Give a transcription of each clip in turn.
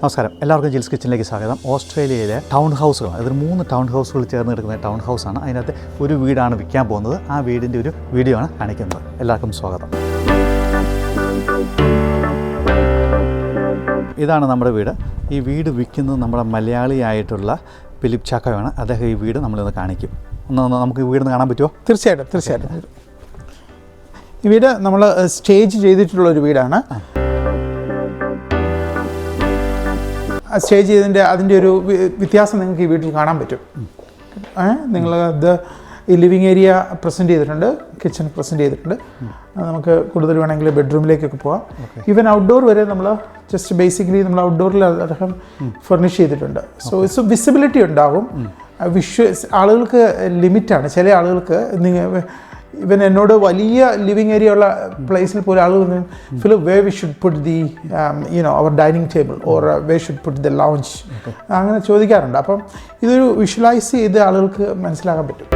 നമസ്കാരം, എല്ലാവർക്കും ജിൽസ് കിച്ചണിലേക്ക് സ്വാഗതം. ഓസ്ട്രേലിയയിലെ ടൗൺ ഹൗസുകളാണ്. ഇതൊരു 3 ടൗൺ ഹൗസുകൾ ചേർന്ന് കിടക്കുന്ന ടൗൺ ഹൗസാണ്. അതിനകത്ത് ഒരു വീടാണ് വിൽക്കാൻ പോകുന്നത്. ആ വീടിൻ്റെ ഒരു വീഡിയോ ആണ് കാണിക്കുന്നത്. എല്ലാവർക്കും സ്വാഗതം. ഇതാണ് നമ്മുടെ വീട്. ഈ വീട് വിൽക്കുന്നത് നമ്മുടെ മലയാളിയായിട്ടുള്ള ഫിലിപ്പ് ചാക്കോയാണ്. അദ്ദേഹം ഈ വീട് നമ്മളിന്ന് കാണിക്കും. നമുക്ക് ഈ വീടിന്ന് കാണാൻ പറ്റുമോ? തീർച്ചയായിട്ടും. ഈ വീട് നമ്മൾ സ്റ്റേജ് ചെയ്തിട്ടുള്ളൊരു വീടാണ്. സ്റ്റേജ് ചെയ്തതിൻ്റെ അതിൻ്റെ ഒരു വ്യത്യാസം നിങ്ങൾക്ക് ഈ വീട്ടിൽ കാണാൻ പറ്റും. നിങ്ങൾ ഇത് ഈ ലിവിങ് ഏരിയ പ്രസൻറ്റ് ചെയ്തിട്ടുണ്ട്, കിച്ചൺ പ്രസൻറ്റ് ചെയ്തിട്ടുണ്ട്. നമുക്ക് കൂടുതൽ വേണമെങ്കിൽ ബെഡ്റൂമിലേക്കൊക്കെ പോകാം. ഈവൻ ഔട്ട്ഡോർ വരെ നമ്മൾ ജസ്റ്റ് ബേസിക്കലി നമ്മൾ ഔട്ട്ഡോറിൽ അദ്ദേഹം ഫർണിഷ് ചെയ്തിട്ടുണ്ട്. സോ ഇറ്റ്സ് വിസിബിലിറ്റി ഉണ്ടാകും. ആളുകൾക്ക് ലിമിറ്റാണ്. ചില ആളുകൾക്ക് ഇവൻ എന്നോട് വലിയ ലിവിങ് ഏരിയ ഉള്ള പ്ലേസിൽ പോലും ആളുകൾ Philip way we should puttu the our dining table or way should put the lounge അങ്ങനെ ചോദിക്കാറുണ്ട്. അപ്പം ഇതൊരു വിഷ്വലൈസ് ചെയ്ത് ആളുകൾക്ക് മനസ്സിലാക്കാൻ പറ്റും.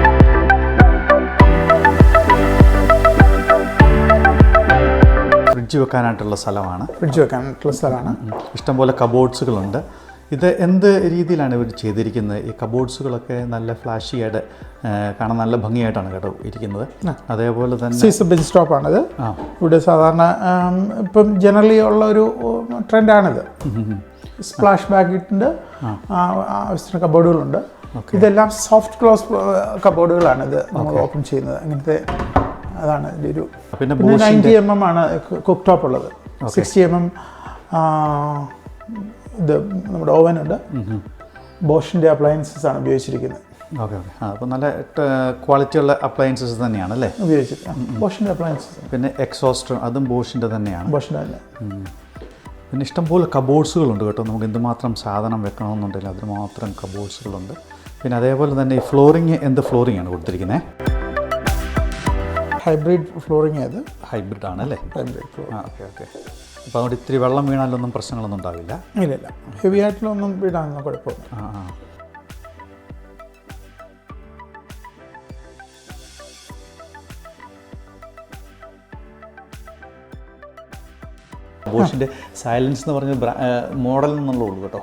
ഫ്രിഡ്ജ് വെക്കാനായിട്ടുള്ള സ്ഥലമാണ്. ഇഷ്ടംപോലെ കബോർഡ്സുകളുണ്ട്. ഇത് എന്ത് രീതിയിലാണ് ഇവർ ചെയ്തിരിക്കുന്നത്? ഈ കബോർഡ്സുകളൊക്കെ നല്ല ഫ്ലാഷി ആയിട്ട് കാണാൻ നല്ല ഭംഗിയായിട്ടാണ് കേട്ടോ ഇരിക്കുന്നത്. അതേപോലെ തന്നെ ബെഞ്ച് സ്റ്റോപ്പാണിത്. ഇവിടെ സാധാരണ ഇപ്പം ജനറലി ഉള്ള ഒരു ട്രെൻഡാണിത്. സ്പ്ലാഷ് ബാക്കിട്ടുണ്ട്, ആവശ്യത്തിന് കബോർഡുകളുണ്ട്. ഇതെല്ലാം സോഫ്റ്റ് ക്ലോസ് കബോർഡുകളാണ് ഇത് നമ്മൾ ഓപ്പൺ ചെയ്യുന്നത്. അങ്ങനത്തെ അതാണ് ഇതിൻ്റെ ഒരു. പിന്നെ 90 mm ആണ് കുക്ക് ടോപ്പ് ഉള്ളത്. 60 mm ഇത് നമ്മുടെ ഓവനുണ്ട്. ബോഷിൻ്റെ അപ്ലയൻസസ് ആണ് ഉപയോഗിച്ചിരിക്കുന്നത്. ഓക്കെ. അപ്പോൾ നല്ല ക്വാളിറ്റിയുള്ള അപ്ലയൻസസ് തന്നെയാണ് അല്ലേ ഉപയോഗിച്ചിരിക്കുന്നത്? ബോഷിൻ്റെ അപ്ലയൻസസ്. പിന്നെ എക്സോസ്റ്റർ അതും ബോഷിൻ്റെ തന്നെയാണ്. ബോഷിൻ്റെ തന്നെ. പിന്നെ ഇഷ്ടംപോലെ കബോർഡ്സുകളുണ്ട് കേട്ടോ. നമുക്ക് എന്തുമാത്രം സാധനം വെക്കണമെന്നുണ്ടെങ്കിൽ അതിനുമാത്രം കബോർഡ്സുകളുണ്ട്. പിന്നെ അതേപോലെ തന്നെ ഈ ഫ്ലോറിങ് എന്ത് ഫ്ലോറിംഗ് ആണ് കൊടുത്തിരിക്കുന്നത്? Hybrid flooring. അത് ഹൈബ്രിഡ് ആണ് അല്ലേ? Hybrid flooring. ഓക്കെ. അപ്പോൾ അതുകൊണ്ട് ഇത്തിരി വെള്ളം വീണാലൊന്നും പ്രശ്നങ്ങളൊന്നും ഉണ്ടാവില്ല. ഇല്ല, ഹെവി ആയിട്ടുള്ളൊന്നും വീടാനൊന്നും കുഴപ്പമില്ല. ബോഷിൻ്റെ സൈലൻസ് എന്ന് പറഞ്ഞ മോഡൽ എന്നുള്ളൂ കേട്ടോ.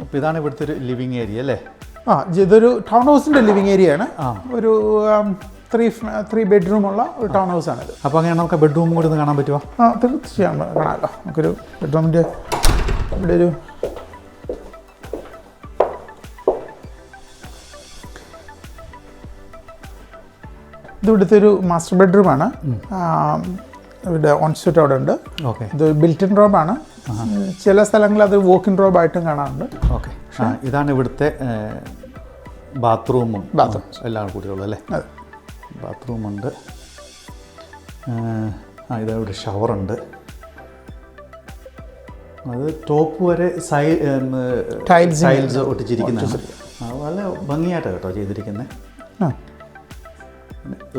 അപ്പോൾ ഇതാണ് ഇവിടുത്തെ ഒരു ലിവിങ് ഏരിയ അല്ലേ? ഇതൊരു ടൗൺ ഹൗസിൻ്റെ ലിവിങ് ഏരിയ ആണ്. ഒരു 3 ബെഡ്റൂമുള്ള ഒരു ടൗൺ ഹൗസാണിത്. അപ്പോൾ അങ്ങനെ നമുക്ക് ബെഡ്റൂം കൂടി ഒന്ന് കാണാൻ പറ്റുമോ? തീർച്ചയായും കാണാമല്ലോ. നമുക്കൊരു ബെഡ്റൂമിൻ്റെ ഇവിടെ ഒരു ഇവിടുത്തെ ഒരു മാസ്റ്റർ ബെഡ്റൂമാണ്. ഇവിടെ ഓൺസ്യൂട്ട് അവിടെ ഉണ്ട്. ഇത് ബിൽറ്റിൻ റോബാണ്. ചില സ്ഥലങ്ങളിൽ അത് വോക്കിൻ റോബായിട്ടും കാണാറുണ്ട്. ഓക്കെ. ഇതാണ് ഇവിടുത്തെ ബാത്റൂമും എല്ലാം കൂടിയുള്ളത് അല്ലേ? ബാത്റൂമുണ്ട്. ഇതവിടെ ഷവറുണ്ട്. അത് ടോപ്പ് വരെ ടൈൽസ് ഒട്ടിച്ചിരിക്കുന്നതാണ്. നല്ല ഭംഗിയായിട്ടാണ് കേട്ടോ ചെയ്തിരിക്കുന്നത്.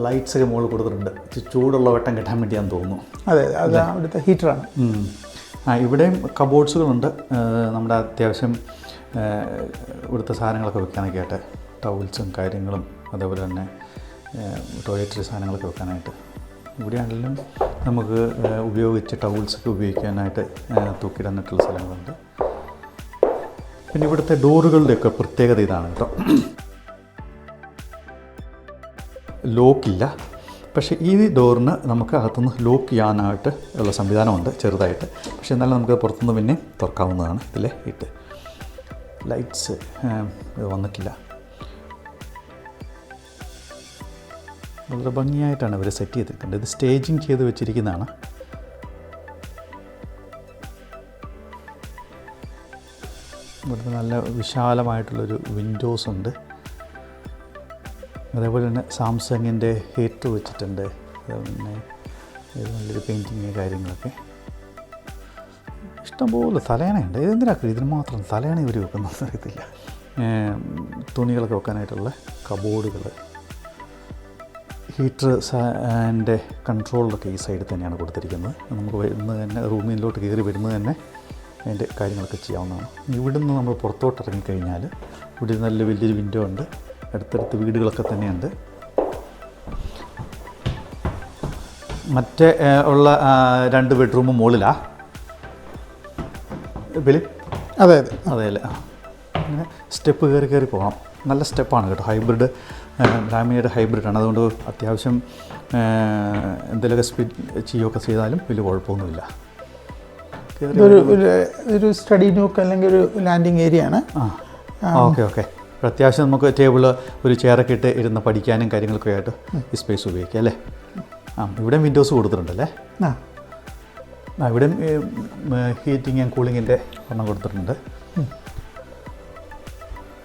ലൈറ്റ്സ് ഒക്കെ മുകളിൽ കൊടുത്തിട്ടുണ്ട്. ചൂടുള്ള വെട്ടം കിട്ടാൻ വേണ്ടിയാന്ന് തോന്നുന്നു. അതെ, അത് അവിടുത്തെ ഹീറ്ററാണ്. ഇവിടെയും കബോർഡ്സുകളുണ്ട്. നമ്മുടെ അത്യാവശ്യം ഇവിടുത്തെ സാധനങ്ങളൊക്കെ വെക്കാനൊക്കെ ആയിട്ട് ടൗൽസും കാര്യങ്ങളും അതേപോലെ തന്നെ ടോയ്ലറ്ററി സാധനങ്ങളൊക്കെ വെക്കാനായിട്ട്. ഇവിടെയാണെങ്കിലും നമുക്ക് ഉപയോഗിച്ച് ടൗൽസൊക്കെ ഉപയോഗിക്കാനായിട്ട് തൂക്കിയിടാനായിട്ടുള്ള സ്ഥലങ്ങളുണ്ട്. പിന്നെ ഇവിടുത്തെ ഡോറുകളുടെയൊക്കെ പ്രത്യേകത ഇതാണ് കേട്ടോ. ലോക്കില്ല, പക്ഷേ ഈ ഡോറിന് നമുക്ക് അകത്തുനിന്ന് ലോക്ക് ചെയ്യാനായിട്ട് ഉള്ള സംവിധാനമുണ്ട് ചെറുതായിട്ട്. പക്ഷേ എന്നാലും നമുക്ക് പുറത്തുനിന്ന് പിന്നെ തുറക്കാവുന്നതാണ്. ഇതിലെ ഇട്ട് ലൈറ്റ്സ് ഇത് വന്നിട്ടില്ല. വളരെ ഭംഗിയായിട്ടാണ് ഇവർ സെറ്റ് ചെയ്തിട്ടുണ്ട്. ഇത് സ്റ്റേജിങ് ചെയ്ത് വെച്ചിരിക്കുന്നതാണ്. ഇവിടുത്തെ നല്ല വിശാലമായിട്ടുള്ളൊരു വിൻഡോസ് ഉണ്ട്. അതേപോലെ തന്നെ സാംസങ്ങിൻ്റെ ഹീറ്റർ വെച്ചിട്ടുണ്ട്. പിന്നെ നല്ലൊരു പെയിൻറ്റിങ് കാര്യങ്ങളൊക്കെ. ഇഷ്ടംപോലെ തലയണയുണ്ട്. ഇതെന്തിനാക്കും ഇതിന് മാത്രം തലയണ ഇവർ വെക്കുന്നത് അറിയത്തില്ല. തുണികളൊക്കെ വെക്കാനായിട്ടുള്ള കബോർഡുകൾ, ഹീറ്റർ ആൻഡ് കൺട്രോളൊക്കെ ഈ സൈഡിൽ തന്നെയാണ് കൊടുത്തിരിക്കുന്നത്. നമുക്ക് വരുന്നത് തന്നെ റൂമിലോട്ട് കയറി വരുന്നത് തന്നെ അതിൻ്റെ കാര്യങ്ങളൊക്കെ ചെയ്യാവുന്നതാണ്. ഇവിടുന്ന് നമ്മൾ പുറത്തോട്ട് ഇറങ്ങിക്കഴിഞ്ഞാൽ ഇവിടെ നല്ല വലിയൊരു വിൻഡോ ഉണ്ട്, അടുത്തടുത്ത് വീടുകളൊക്കെ തന്നെയുണ്ട്. മറ്റേ ഉള്ള 2 ബെഡ്റൂമും മുകളിലാണ് ബിലി. അതെ അല്ലേ. അങ്ങനെ സ്റ്റെപ്പ് കയറി പോകണം. നല്ല സ്റ്റെപ്പാണ് കേട്ടോ. ഹൈബ്രിഡ് ബ്രാഹ്മിയുടെ ഹൈബ്രിഡാണ്. അതുകൊണ്ട് അത്യാവശ്യം എന്തെങ്കിലുമൊക്കെ സ്പീഡ് ചെയ്യുകയൊക്കെ ചെയ്താലും വലിയ കുഴപ്പമൊന്നുമില്ല. ഒരു സ്റ്റഡി നോക്ക് അല്ലെങ്കിൽ ഒരു ലാൻഡിങ് ഏരിയ ആണ്. ഓക്കെ. അത്യാവശ്യം നമുക്ക് ടേബിള് ഒരു ചെയറൊക്കെ ഇട്ട് ഇരുന്ന് പഠിക്കാനും കാര്യങ്ങളൊക്കെ ആയിട്ട് ഈ സ്പേസ് ഉപയോഗിക്കാം അല്ലേ. ഇവിടെയും വിൻഡോസ് കൊടുത്തിട്ടുണ്ടല്ലേ. ഇവിടെയും ഹീറ്റിംഗ് ആൻഡ് കൂളിങ്ങിൻ്റെ ഒരെണ്ണം കൊടുത്തിട്ടുണ്ട്.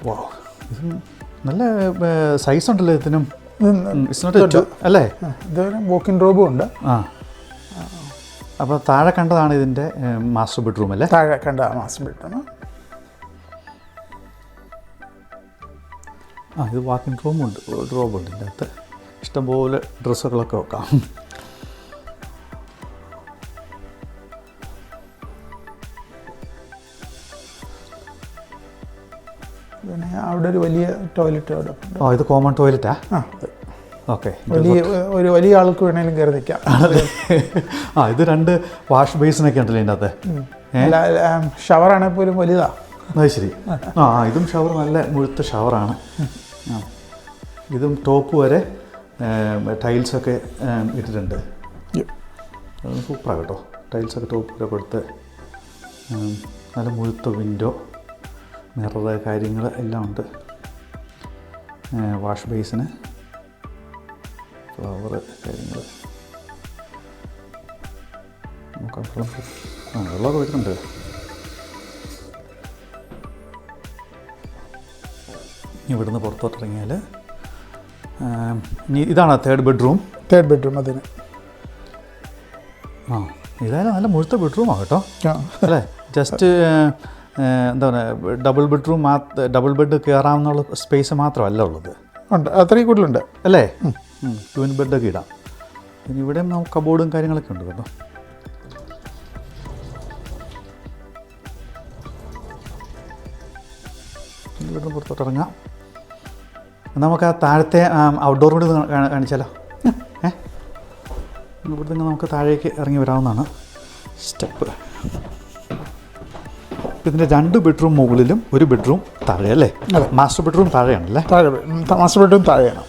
വാ, ഇത് നല്ല സൈസ് ഉണ്ടല്ലോ ഇതിനും. അല്ലേ. ഇതൊരു വോക്കിൻ റൂമും ഉണ്ട്. അപ്പോൾ താഴെ കണ്ടതാണ് ഇതിൻ്റെ മാസ്റ്റർ ബെഡ്റൂം അല്ലേ. താഴെ കണ്ട മാസ്റ്റർ ബെഡ്റൂം. ഇത് വാക്കിൻ റൂമുണ്ട്, റൂമുണ്ട്. ഇതിൻ്റെ അകത്ത് ഇഷ്ടംപോലെ ഡ്രസ്സുകളൊക്കെ വെക്കാം. പിന്നെ അവിടെ ഒരു വലിയ ടോയ്ലറ്റ്. ഇത് കോമൺ ടോയ്ലറ്റാ. ഓക്കെ. വലിയ ആൾക്ക് വേണമെങ്കിലും കയറി നിൽക്കാം. ഇത് 2 വാഷ് ബേസിനൊക്കെ ഉണ്ടല്ലോ ഇതിൻ്റെ അകത്ത്. ഷവറാണെങ്കിൽ പോലും വലുതാണ്. അത് ശരി. ഇതും ഷവർ നല്ല മുഴുത്ത ഷവറാണ്. ഇതും ടോപ്പ് വരെ ടൈൽസൊക്കെ ഇട്ടിട്ടുണ്ട്. സൂപ്പറാണ് കേട്ടോ. ടൈൽസൊക്കെ ടോപ്പ് വരെ കൊടുത്ത് നല്ല മുഴുത്ത വിൻഡോ, മിറർ കാര്യങ്ങൾ എല്ലാം ഉണ്ട്. വാഷ് ബേസിന് ഫ്ലവർ കാര്യങ്ങൾ നോക്കാം. വെള്ളമൊക്കെ വരുന്നുണ്ട്. ഇവിടുന്ന് പുറത്തോട്ട് ഇറങ്ങിയാൽ ഇതാണ് 3rd ബെഡ്റൂം. അതിന് ഇതായാലും നല്ല മുഴുത്ത ബെഡ്റൂമാണ് കേട്ടോ അല്ലേ. ജസ്റ്റ് എന്താ പറയുക, ഡബിൾ ബെഡ് കയറാമെന്നുള്ള സ്പേസ് മാത്രമല്ല ഉള്ളത്. ഉണ്ട്, അത്രയും കൂടുതലുണ്ട് അല്ലേ. ട്വിൻ ബെഡൊക്കെ ഇടാം. പിന്നെ ഇവിടെയും നമുക്ക് കബോർഡും കാര്യങ്ങളൊക്കെ ഉണ്ട് കേട്ടോ. ഇവിടുന്ന് പുറത്തോട്ട് ഇറങ്ങാം. നമുക്ക് ആ താഴത്തെ ഔട്ട്ഡോർ കൂടി കാണിച്ചാലോ. ഇവിടുന്ന് നമുക്ക് താഴേക്ക് ഇറങ്ങി വരാവുന്നതാണ് സ്റ്റെപ്പ്. ഇതിൻ്റെ 2 ബെഡ്റൂം മുകളിലും 1 ബെഡ്റൂം താഴെ അല്ലേ. മാസ്റ്റർ ബെഡ്റൂം താഴെയാണല്ലേ. മാസ്റ്റർ ബെഡ്റൂം താഴെയാണ്.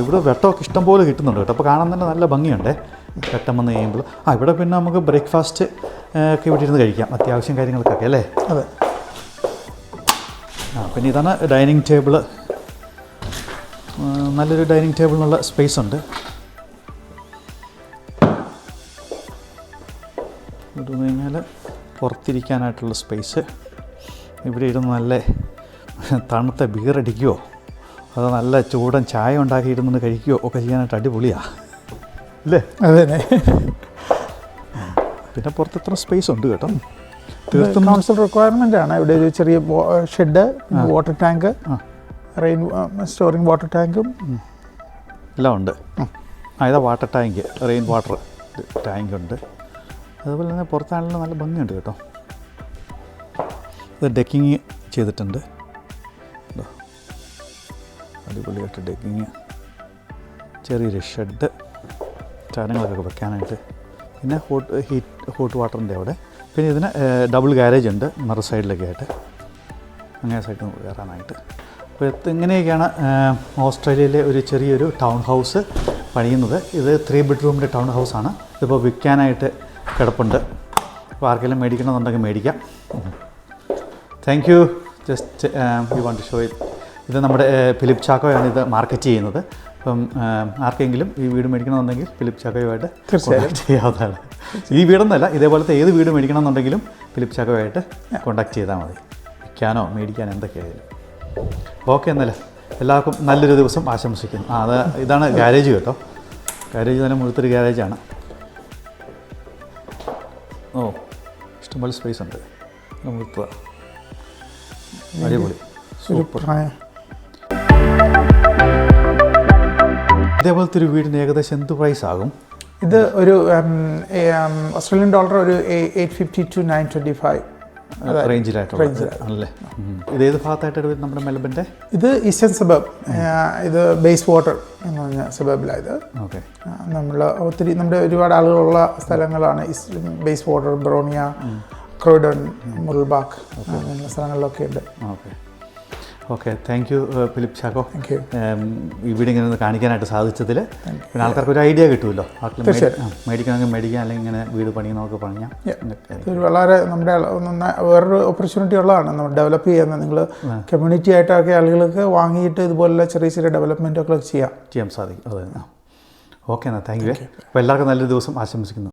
ഇവിടെ വെട്ടമൊക്കെ ഇഷ്ടംപോലെ കിട്ടുന്നുണ്ട് കേട്ടോ. അപ്പോൾ കാണാൻ തന്നെ നല്ല ഭംഗിയുണ്ട് വെട്ടം വന്ന് കഴിയുമ്പോൾ. ഇവിടെ പിന്നെ നമുക്ക് ബ്രേക്ക്ഫാസ്റ്റ് ഒക്കെ ഇവിടെ ഇരുന്ന് കഴിക്കാം, അത്യാവശ്യം കാര്യങ്ങൾക്കൊക്കെ അല്ലേ. അതെ. പിന്നെ ഇതാണ് ഡൈനിങ് ടേബിള്. നല്ലൊരു ഡൈനിങ് ടേബിളിനുള്ള സ്പേസ് ഉണ്ട്. ഇവിടെ കഴിഞ്ഞാൽ പുറത്തിരിക്കാനായിട്ടുള്ള സ്പേസ്. ഇവിടെ ഇരുന്ന് നല്ല തണുത്ത ബീറടിക്കുകയോ അതോ നല്ല ചൂടൻ ചായ ഉണ്ടാക്കിയിരുന്ന് കഴിക്കുകയോ ഒക്കെ ചെയ്യാനായിട്ട് അടിപൊളിയാണ് അല്ലേ. അതെ. പിന്നെ പുറത്ത് ഇത്ര സ്പേസ് ഉണ്ട് കേട്ടോ. തീർത്തും കൗൺസിൽ റിക്വയർമെൻ്റ് ആണ്. ഇവിടെ ഒരു ചെറിയ shed, water tank, rain storing water ടാങ്കും എല്ലാം ഉണ്ട്. ഇതാ water tank, rain water tank ഉണ്ട്. അതുപോലെ തന്നെ പുറത്താണെങ്കിലും നല്ല ഭംഗിയുണ്ട് കേട്ടോ. ഇത് ഡെക്കിങ് ചെയ്തിട്ടുണ്ട്, അടിപൊളിയായിട്ട് ഡെക്കിങ്. ചെറിയൊരു ഷെഡ്, സാധനങ്ങളൊക്കെ വെക്കാനായിട്ട്. പിന്നെ ഹോട്ട് വാട്ടറിൻ്റെ അവിടെ. പിന്നെ ഇതിന് ഡബിൾ ഗാരേജ് ഉണ്ട് മറു സൈഡിലൊക്കെ ആയിട്ട്, അങ്ങനെ സൈഡിൽ കയറാനായിട്ട്. അപ്പോൾ ഇങ്ങനെയൊക്കെയാണ് ഓസ്ട്രേലിയയിലെ ഒരു ചെറിയൊരു ടൗൺ ഹൗസ് പണിയുന്നത്. ഇത് 3 ബെഡ്റൂമിൻ്റെ ടൗൺ ഹൗസാണ്. ഇതിപ്പോൾ വിൽക്കാനായിട്ട് കിടപ്പുണ്ട്. അപ്പോൾ ആർക്കെങ്കിലും മേടിക്കണമെന്നുണ്ടെങ്കിൽ മേടിക്കാം. Thank you. Just you want to show it. ഇത് നമ്മുടെ ഫിലിപ്പ് ചാക്കോയാണ് ഇത് മാർക്കറ്റ് ചെയ്യുന്നത്. അപ്പം ആർക്കെങ്കിലും ഈ വീട് മേടിക്കണമെന്നുണ്ടെങ്കിൽ ഫിലിപ്പ് ചാക്കോയുമായിട്ട് കോൺടാക്ട് ചെയ്യാവുന്നതാണ്. ഈ വീടൊന്നുമല്ല, ഇതേപോലത്തെ ഏത് വീട് മേടിക്കണമെന്നുണ്ടെങ്കിലും ഫിലിപ്പ് ചാക്കോയുമായിട്ട് കോൺടാക്ട് ചെയ്താൽ മതി, വിൽക്കാനോ മേടിക്കാനോ എന്തൊക്കെയായാലും. ഓക്കെ, എന്നാലും എല്ലാവർക്കും നല്ലൊരു ദിവസം ആശംസിക്കുന്നു. ഇതാണ് ഗാരേജ് കേട്ടോ. ഗാരേജ് തന്നെ മുഴുത്തൊരു ഗാരേജാണ്. ഇഷ്ടംപോലെ സ്പേസ് ഉണ്ട്. മുഴുത്ത അടിപൊളി, സൂപ്പർ. ഇതേപോലത്തെ ഒരു വീടിന് ഏകദേശം എന്ത് പ്രൈസ് ആകും? ഇത് ഒരു ഓസ്ട്രേലിയൻ ഡോളർ ഒരു $850 to $925 റേഞ്ചിലായിട്ടുള്ള ആണല്ലേ. ഇതേത് ഭാഗത്തായിട്ട് വരും നമ്മുടെ മെൽബണിൻ്റെ? ഇത് ഈസ്റ്റേൺ സബബ്, ഇത് ബേസ് വാട്ടർ എന്ന് പറഞ്ഞ സബബിലായത്. ഓക്കെ. നമ്മുടെ ഒരുപാട് ആളുകളുള്ള സ്ഥലങ്ങളാണ് ബേസ് വാട്ടർ, ബ്രോണിയ, ക്രോഡൺ, മുൾബാക്ക് അങ്ങനെയുള്ള സ്ഥലങ്ങളിലൊക്കെ ഉണ്ട്. Okay okay. Thank you Philip Chacko. Thank you. ഈ വീട് ഇങ്ങനെ ഒന്ന് കാണിക്കാനായിട്ട് സാധിച്ചതിൽ. പിന്നെ ആൾക്കാർക്ക് ഒരു ഐഡിയ കിട്ടുമല്ലോ, മേടിക്കണമെങ്കിൽ മേടിക്കാം, അല്ലെങ്കിൽ ഇങ്ങനെ വീട് പണിയുന്നവർക്ക് പണിയാം. ഇതൊരു വളരെ നമ്മുടെ വേറൊരു ഓപ്പർച്യൂണിറ്റി ഉള്ളതാണ് നമ്മൾ ഡെവലപ്പ് ചെയ്യുന്നത്. നിങ്ങൾ കമ്മ്യൂണിറ്റി ആയിട്ടൊക്കെ ആളുകൾക്ക് വാങ്ങിയിട്ട് ഇതുപോലുള്ള ചെറിയ ചെറിയ ഡെവലപ്മെൻറ്റൊക്കെ ചെയ്യാൻ സാധിക്കും. അതെ. ഓക്കെ എന്നാൽ താങ്ക് യു. അപ്പോൾ എല്ലാവർക്കും നല്ലൊരു ദിവസം ആശംസിക്കുന്നു.